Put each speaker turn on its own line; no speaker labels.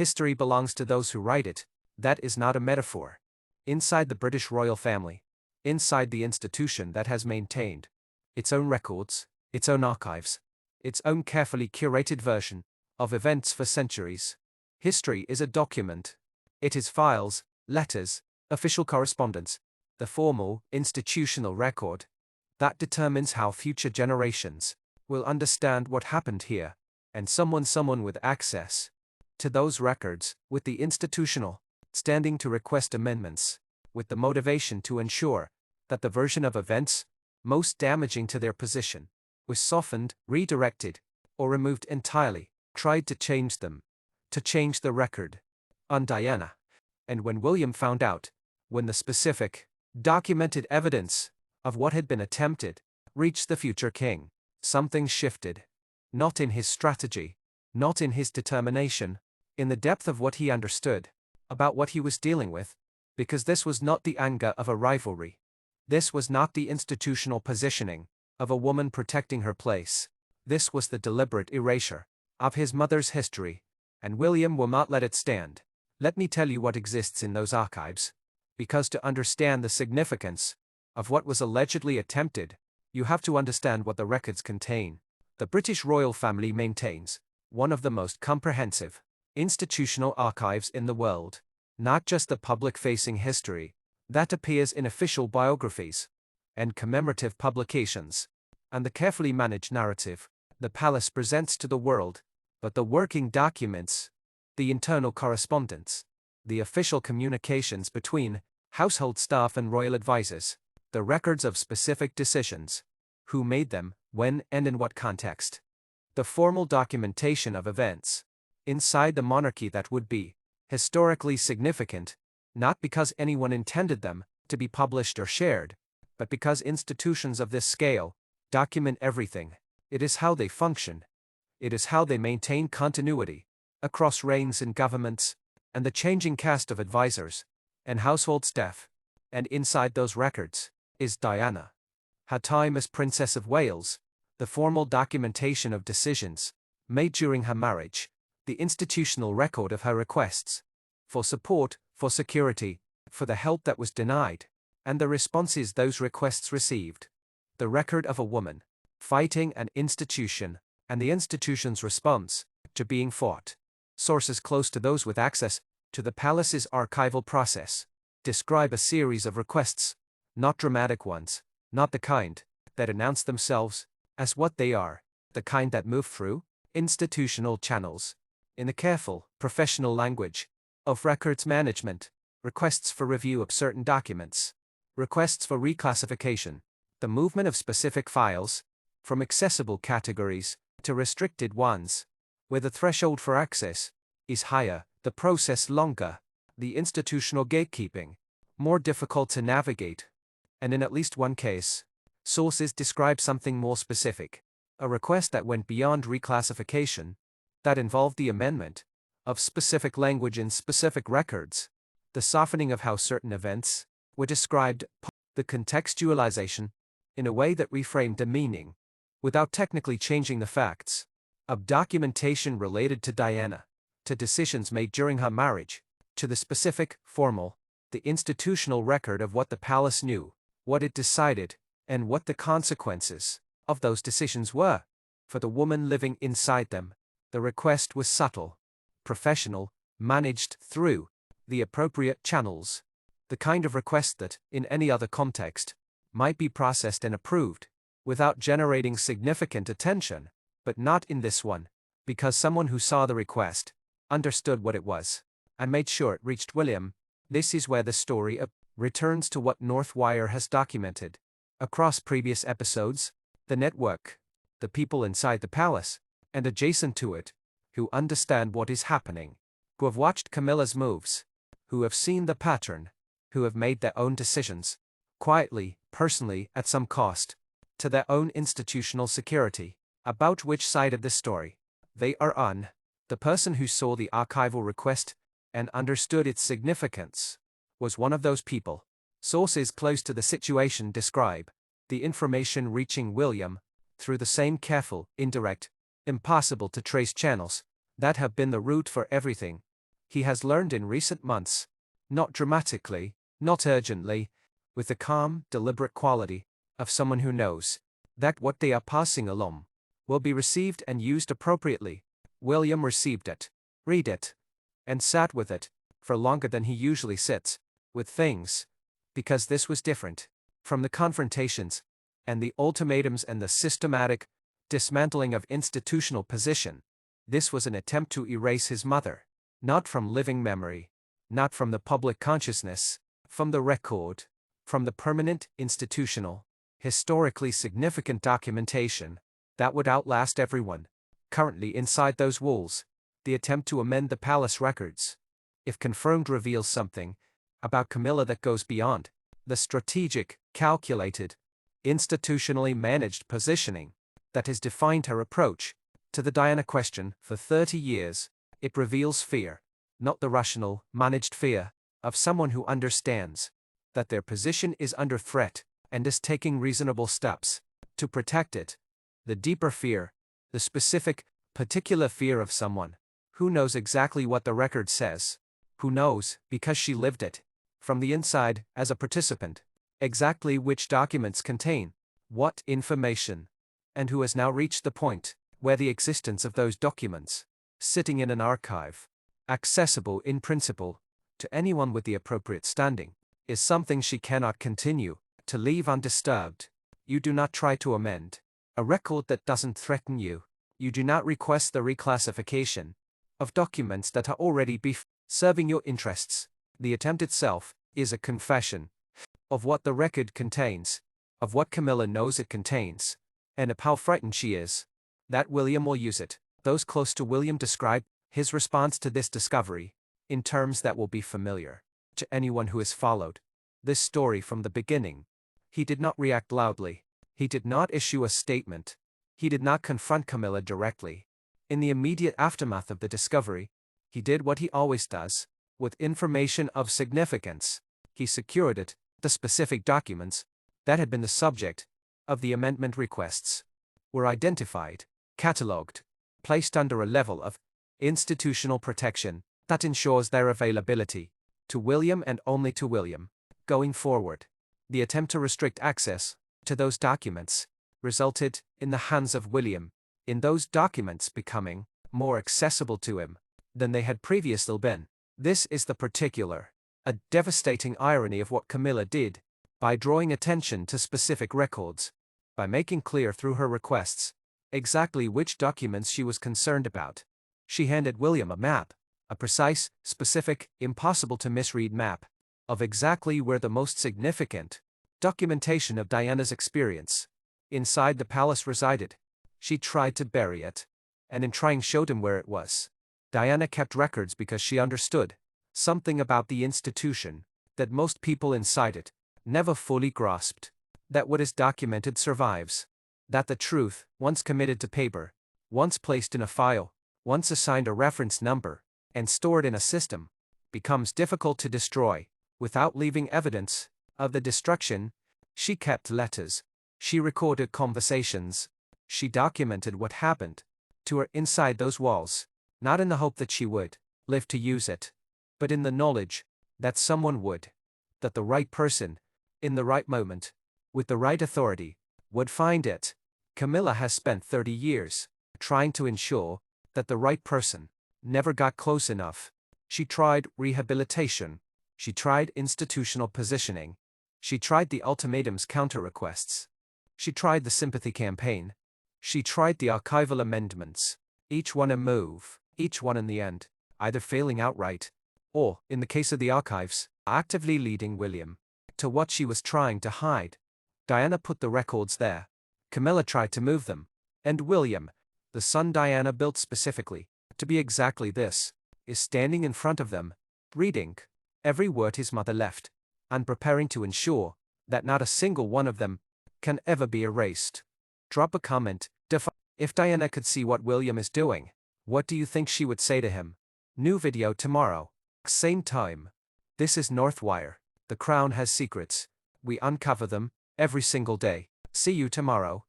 History belongs to those who write it. That is not a metaphor. Inside the British royal family, inside the institution that has maintained its own records, its own archives, its own carefully curated version of events for centuries. History is a document. It is files, letters, official correspondence, the formal, institutional record that determines how future generations will understand what happened here, and someone with access to those records, with the institutional standing to request amendments, with the motivation to ensure that the version of events most damaging to their position was softened, redirected, or removed entirely, tried to change them, to change the record on Diana. And when William found out, when the specific, documented evidence of what had been attempted reached the future king, something shifted. Not in his strategy, not in his determination, in the depth of what he understood about what he was dealing with, because this was not the anger of a rivalry. This was not the institutional positioning of a woman protecting her place. This was the deliberate erasure of his mother's history, and William will not let it stand. Let me tell you what exists in those archives, because to understand the significance of what was allegedly attempted, you have to understand what the records contain. The British royal family maintains one of the most comprehensive institutional archives in the world, not just the public-facing history that appears in official biographies and commemorative publications, and the carefully managed narrative the palace presents to the world, but the working documents, the internal correspondence, the official communications between household staff and royal advisors, the records of specific decisions, who made them, when and in what context, the formal documentation of events inside the monarchy that would be historically significant, not because anyone intended them to be published or shared, but because institutions of this scale document everything. It is how they function. It is how they maintain continuity across reigns and governments, and the changing cast of advisors and household staff. And inside those records is Diana. Her time as Princess of Wales, the formal documentation of decisions made during her marriage, the institutional record of her requests for support, for security, for the help that was denied, and the responses those requests received. The record of a woman fighting an institution, and the institution's response to being fought. Sources close to those with access to the palace's archival process describe a series of requests, not dramatic ones, not the kind that announce themselves as what they are, the kind that move through institutional channels. In the careful, professional language of records management, requests for review of certain documents, requests for reclassification, the movement of specific files from accessible categories to restricted ones, where the threshold for access is higher, the process longer, the institutional gatekeeping more difficult to navigate. And in at least one case, sources describe something more specific, a request that went beyond reclassification, that involved the amendment of specific language in specific records, the softening of how certain events were described, the contextualization in a way that reframed the meaning, without technically changing the facts, of documentation related to Diana, to decisions made during her marriage, to the specific, formal, the institutional record of what the palace knew, what it decided, and what the consequences of those decisions were. For the woman living inside them, the request was subtle, professional, managed through the appropriate channels, the kind of request that, in any other context, might be processed and approved, without generating significant attention, but not in this one, because someone who saw the request understood what it was, and made sure it reached William. This is where the story returns to what Northwire has documented across previous episodes, the network, the people inside the palace, and adjacent to it, who understand what is happening, who have watched Camilla's moves, who have seen the pattern, who have made their own decisions, quietly, personally, at some cost, to their own institutional security, about which side of the story they are on. The person who saw the archival request and understood its significance was one of those people. Sources close to the situation describe the information reaching William through the same careful, indirect, impossible to trace channels that have been the route for everything He has learned in recent months, not dramatically, not urgently, with the calm, deliberate quality of someone who knows that what they are passing along will be received and used appropriately. William received it, read it, and sat with it for longer than he usually sits with things, because this was different from the confrontations and the ultimatums and the systematic dismantling of institutional position. This was an attempt to erase his mother, not from living memory, not from the public consciousness, from the record, from the permanent, institutional, historically significant documentation that would outlast everyone currently inside those walls. The attempt to amend the palace records, if confirmed, reveals something about Camilla that goes beyond the strategic, calculated, institutionally managed positioning that has defined her approach to the Diana question for 30 years. It reveals fear, not the rational, managed fear of someone who understands that their position is under threat and is taking reasonable steps to protect it. The deeper fear, the specific, particular fear of someone who knows exactly what the record says, who knows, because she lived it, from the inside, as a participant, exactly which documents contain what information, and who has now reached the point where the existence of those documents, sitting in an archive, accessible in principle to anyone with the appropriate standing, is something she cannot continue to leave undisturbed. You do not try to amend a record that doesn't threaten you. You do not request the reclassification of documents that are already serving your interests. The attempt itself is a confession of what the record contains, of what Camilla knows it contains, and of how frightened she is that William will use it. Those close to William describe his response to this discovery in terms that will be familiar to anyone who has followed this story from the beginning. He did not react loudly. He did not issue a statement. He did not confront Camilla directly. In the immediate aftermath of the discovery, he did what he always does. With information of significance, he secured it, the specific documents that had been the subject of the amendment requests were identified, catalogued, placed under a level of institutional protection that ensures their availability to William and only to William. Going forward, the attempt to restrict access to those documents resulted in the hands of William, in those documents becoming more accessible to him than they had previously been. This is the particular, a devastating irony of what Camilla did by drawing attention to specific records, by making clear through her requests exactly which documents she was concerned about. She handed William a map, a precise, specific, impossible to misread map of exactly where the most significant documentation of Diana's experience inside the palace resided. She tried to bury it, and in trying showed him where it was. Diana kept records because she understood something about the institution that most people inside it never fully grasped, that what is documented survives, that the truth, once committed to paper, once placed in a file, once assigned a reference number, and stored in a system, becomes difficult to destroy without leaving evidence of the destruction. She kept letters. She recorded conversations. She documented what happened to her inside those walls, not in the hope that she would live to use it, but in the knowledge that someone would, that the right person, in the right moment, with the right authority, would find it. Camilla has spent 30 years trying to ensure that the right person never got close enough. She tried rehabilitation. She tried institutional positioning. She tried the ultimatums counter-requests. She tried the sympathy campaign. She tried the archival amendments. Each one a move, each one in the end, either failing outright, or, in the case of the archives, actively leading William to what she was trying to hide. Diana put the records there. Camilla tried to move them. And William, the son Diana built specifically to be exactly this, is standing in front of them, reading every word his mother left, and preparing to ensure that not a single one of them can ever be erased. Drop a comment. If Diana could see what William is doing, what do you think she would say to him? New video tomorrow. Same time. This is Northwire. The Crown has secrets. We uncover them every single day. See you tomorrow.